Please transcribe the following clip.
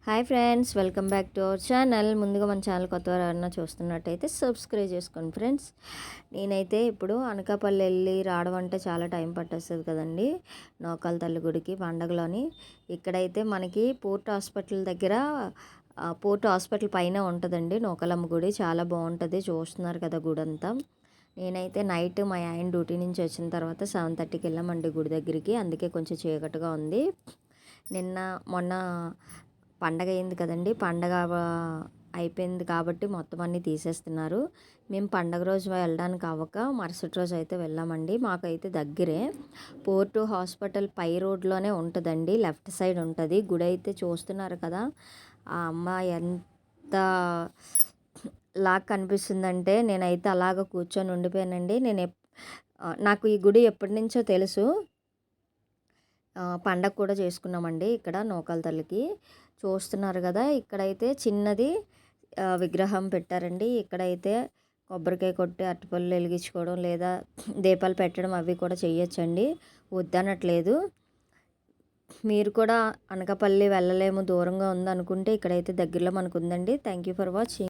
Hi friends, welcome back to our channel. ముందుగా మన channel కొత్తవారు ఎవరైనా చూస్తున్నట్టయితే సబ్స్క్రైబ్ చేసుకోండి ఫ్రెండ్స్. నేనైతే ఇప్పుడు అనకాపల్లి వెళ్ళి రావడం అంటే చాలా టైం పట్టేస్తుంది కదండి, నోకాల తల్లి గుడికి పండగలోని. ఇక్కడైతే మనకి పోర్ట్ హాస్పిటల్ దగ్గర, పోర్ట్ హాస్పిటల్ పైన ఉంటుందండి నోకాలమ్మ గుడి. చాలా బాగుంటుంది, చూస్తున్నారు కదా గుడి అంతా. నేనైతే నైట్ మా ఆయన డ్యూటీ నుంచి వచ్చిన తర్వాత 7:30కి వెళ్ళామండి గుడి దగ్గరికి. అందుకే కొంచెం చీకటిగా ఉంది. మొన్న పండగ అయింది కదండి, పండగ అయిపోయింది కాబట్టి మొత్తం అన్నీ తీసేస్తున్నారు. మేము పండగ రోజు వెళ్ళడానికి అవ్వక మరుసటి రోజు అయితే వెళ్ళామండి. మాకైతే దగ్గరే, పోర్టు హాస్పిటల్ పై రోడ్లోనే ఉంటుందండి, లెఫ్ట్ సైడ్ ఉంటుంది గుడి. అయితే చూస్తున్నారు కదా, ఆ అమ్మ ఎంత లాగా కనిపిస్తుందంటే నేనైతే అలాగ కూర్చొని ఉండిపోయానండి. నాకు ఈ గుడి ఎప్పటి నుంచో తెలుసు. పండగ కూడా చేసుకున్నామండి ఇక్కడ నోకాల తల్లికి. చూస్తున్నారు కదా, ఇక్కడైతే చిన్నది విగ్రహం పెట్టారండి. ఇక్కడైతే కొబ్బరికాయ కొట్టి అరటిపళ్ళు వెలిగించుకోవడం లేదా దీపాలు పెట్టడం అవి కూడా చేయొచ్చండి, వద్దనట్లేదు. మీరు కూడా అనకాపల్లి వెళ్ళలేము, దూరంగా ఉందనుకుంటే ఇక్కడైతే దగ్గరలో మనకు ఉందండి. Thank you for watching.